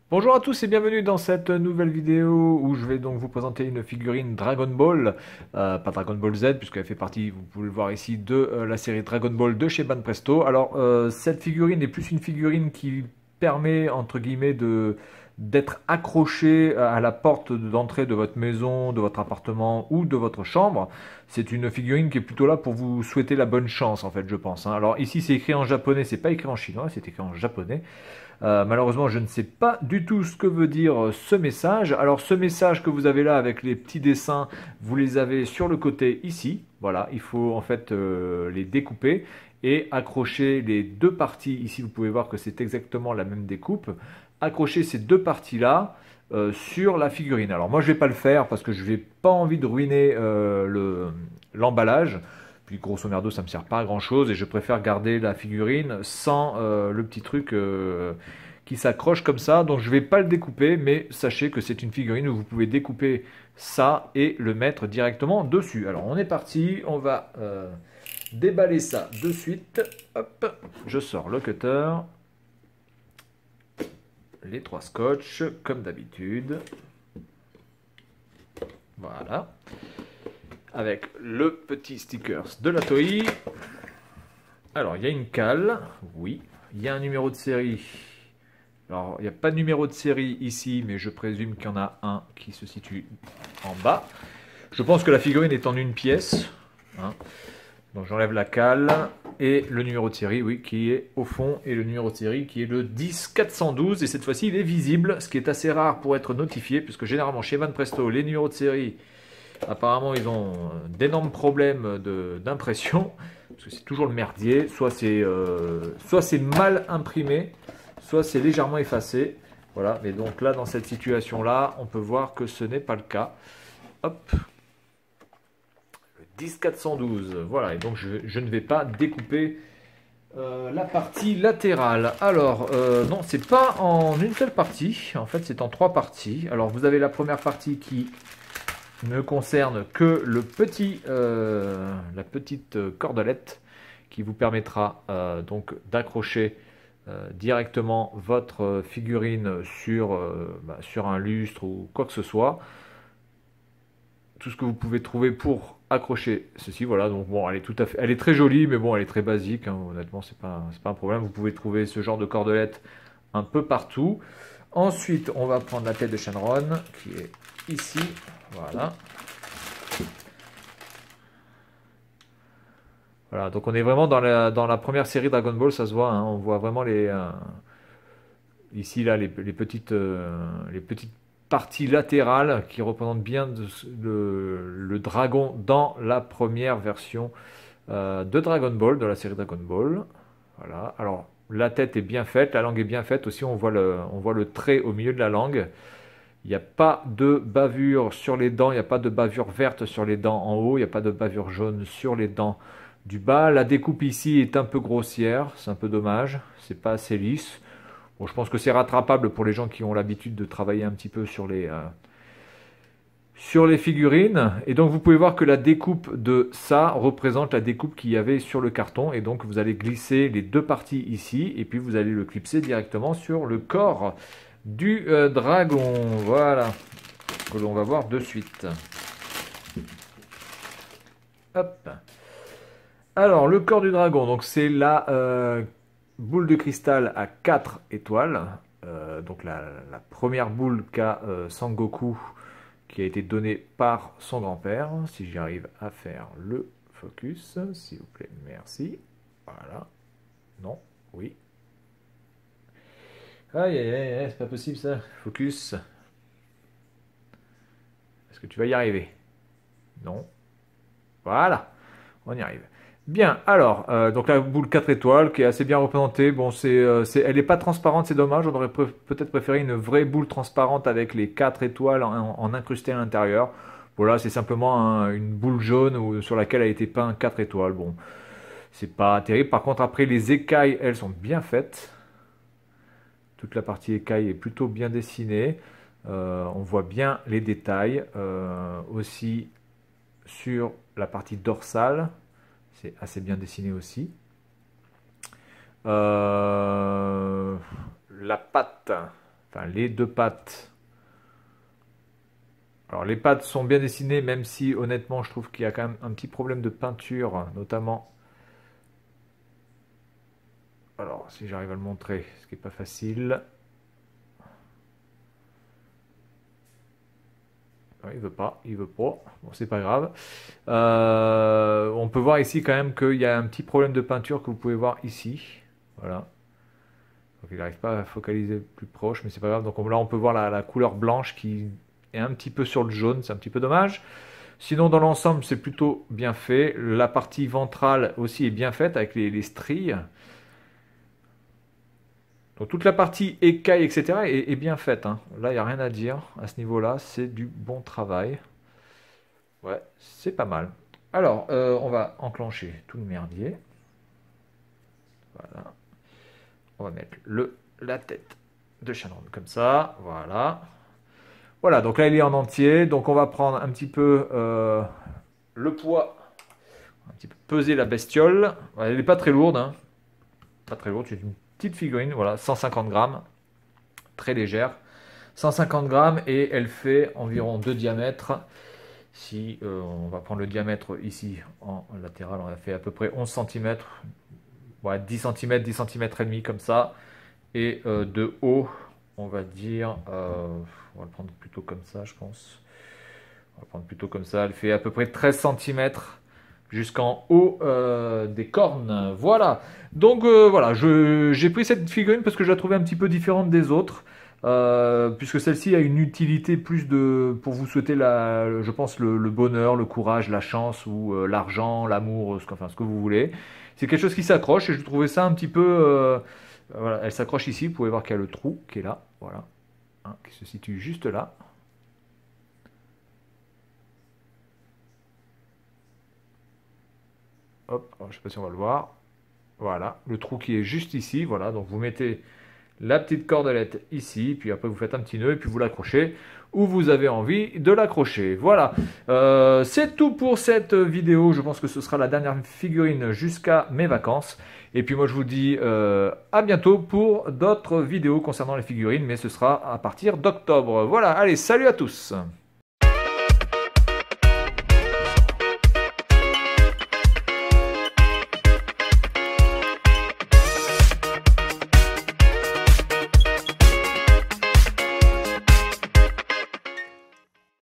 Bonjour à tous et bienvenue dans cette nouvelle vidéo où je vais donc vous présenter une figurine Dragon Ball, pas Dragon Ball Z puisqu'elle fait partie, vous pouvez le voir ici, de la série Dragon Ball de chez Banpresto. Alors cette figurine est plus une figurine qui permet entre guillemets de d'être accrochée à la porte d'entrée de votre maison, de votre appartement ou de votre chambre. C'est une figurine qui est plutôt là pour vous souhaiter la bonne chance en fait je pense, hein. Alors ici c'est écrit en japonais, c'est pas écrit en chinois, c'est écrit en japonais. Malheureusement, je ne sais pas du tout ce que veut dire ce message. Alors, ce message que vous avez là avec les petits dessins, vous les avez sur le côté ici. Voilà, il faut en fait les découper et accrocher les deux parties. Ici, vous pouvez voir que c'est exactement la même découpe. Accrocher ces deux parties-là sur la figurine. Alors, moi, je ne vais pas le faire parce que je n'ai pas envie de ruiner l'emballage. Puis grosso merdo, ça me sert pas à grand chose et je préfère garder la figurine sans le petit truc qui s'accroche comme ça. Donc je vais pas le découper, mais sachez que c'est une figurine où vous pouvez découper ça et le mettre directement dessus. Alors on est parti, on va déballer ça de suite. Hop, je sors le cutter, les trois scotch comme d'habitude. Voilà. Avec le petit stickers de la Toei. Alors, il y a une cale, oui. Il y a un numéro de série. Alors, il n'y a pas de numéro de série ici, mais je présume qu'il y en a un qui se situe en bas. Je pense que la figurine est en une pièce, hein. Donc, j'enlève la cale et le numéro de série, oui, qui est au fond, et le numéro de série qui est le 10412. Et cette fois-ci, il est visible, ce qui est assez rare pour être notifié, puisque généralement, chez Banpresto, les numéros de série, apparemment, ils ont d'énormes problèmes d'impression. Parce que c'est toujours le merdier. Soit c'est mal imprimé, soit c'est légèrement effacé. Voilà, mais donc là, dans cette situation-là, on peut voir que ce n'est pas le cas. Hop, le 10412. Voilà, et donc je ne vais pas découper la partie latérale. Alors, non, c'est pas en une seule partie. En fait, c'est en trois parties. Alors, vous avez la première partie qui ne concerne que la petite cordelette qui vous permettra donc d'accrocher directement votre figurine sur un lustre ou quoi que ce soit. Tout ce que vous pouvez trouver pour accrocher ceci, voilà. Donc bon, elle est très jolie, mais bon, elle est très basique, hein. Honnêtement, c'est pas un problème. Vous pouvez trouver ce genre de cordelette un peu partout. Ensuite, on va prendre la tête de Shenron qui est ici. Voilà. Voilà, donc on est vraiment dans la première série Dragon Ball, ça se voit, hein. On voit vraiment ici là les petites parties latérales qui représentent bien le dragon dans la première version de Dragon Ball, de la série Dragon Ball. Voilà. Alors la tête est bien faite, la langue est bien faite aussi. On voit le trait au milieu de la langue. Il n'y a pas de bavure sur les dents, il n'y a pas de bavure verte sur les dents en haut, il n'y a pas de bavure jaune sur les dents du bas. La découpe ici est un peu grossière, c'est un peu dommage, c'est pas assez lisse. Bon, je pense que c'est rattrapable pour les gens qui ont l'habitude de travailler un petit peu sur les figurines. Et donc vous pouvez voir que la découpe de ça représente la découpe qu'il y avait sur le carton. Et donc vous allez glisser les deux parties ici et puis vous allez le clipser directement sur le corps du dragon. Voilà, que l'on va voir de suite. Hop. Alors, le corps du dragon, donc c'est la boule de cristal à 4 étoiles. Donc la première boule qu'a Sangoku qui a été donnée par son grand-père. Si j'arrive à faire le focus, s'il vous plaît, merci. Voilà. Non, oui. Aïe, aïe, aïe, aïe, c'est pas possible ça. Focus. Est-ce que tu vas y arriver? Non. Voilà, on y arrive. Bien, alors, donc la boule 4 étoiles qui est assez bien représentée. Bon, elle n'est pas transparente, c'est dommage. On aurait peut-être préféré une vraie boule transparente avec les 4 étoiles en incrustées à l'intérieur. Voilà, c'est simplement une boule jaune sur laquelle a été peint 4 étoiles. Bon, c'est pas terrible. Par contre, après, les écailles, elles sont bien faites. Toute la partie écaille est plutôt bien dessinée. On voit bien les détails. Aussi sur la partie dorsale, c'est assez bien dessiné aussi. La patte, enfin les deux pattes. Alors les pattes sont bien dessinées, même si honnêtement je trouve qu'il y a quand même un petit problème de peinture, notamment. Alors si j'arrive à le montrer, ce qui n'est pas facile. Il veut pas, il veut pas. Bon, c'est pas grave. On peut voir ici quand même qu'il y a un petit problème de peinture que vous pouvez voir ici. Voilà. Donc il n'arrive pas à focaliser plus proche, mais c'est pas grave. Donc là, on peut voir la couleur blanche qui est un petit peu sur le jaune. C'est un petit peu dommage. Sinon, dans l'ensemble, c'est plutôt bien fait. La partie ventrale aussi est bien faite avec les stries. Donc toute la partie écaille, etc. est bien faite, hein. Là, il n'y a rien à dire à ce niveau-là. C'est du bon travail. Ouais, c'est pas mal. Alors, on va enclencher tout le merdier. Voilà. On va mettre la tête de Shenron comme ça. Voilà. Voilà, donc là, il est en entier. Donc, on va prendre un petit peu le poids. Un petit peu peser la bestiole. Elle n'est pas très lourde, hein. Pas très lourde, c'est une petite figurine. Voilà, 150 grammes. Très légère. 150 grammes et elle fait environ 2 diamètres. Si on va prendre le diamètre ici en latéral, on a fait à peu près 11 cm. Ouais, 10 cm, 10 cm et demi comme ça. Et de haut, on va dire, on va le prendre plutôt comme ça, je pense. On va le prendre plutôt comme ça. Elle fait à peu près 13 cm jusqu'en haut des cornes. Voilà. Donc voilà, j'ai pris cette figurine parce que je la trouvais un petit peu différente des autres. Puisque celle-ci a une utilité plus pour vous souhaiter je pense le bonheur, le courage, la chance ou l'argent, l'amour, enfin ce que vous voulez. C'est quelque chose qui s'accroche et je trouvais ça un petit peu. Voilà, elle s'accroche ici. Vous pouvez voir qu'il y a le trou qui est là, voilà, hein, qui se situe juste là. Hop, alors, je ne sais pas si on va le voir. Voilà, le trou qui est juste ici. Voilà, donc vous mettez la petite cordelette ici, puis après vous faites un petit nœud et puis vous l'accrochez où vous avez envie de l'accrocher. Voilà, c'est tout pour cette vidéo. Je pense que ce sera la dernière figurine jusqu'à mes vacances. Et puis moi je vous dis à bientôt pour d'autres vidéos concernant les figurines, mais ce sera à partir d'octobre. Voilà, allez, salut à tous!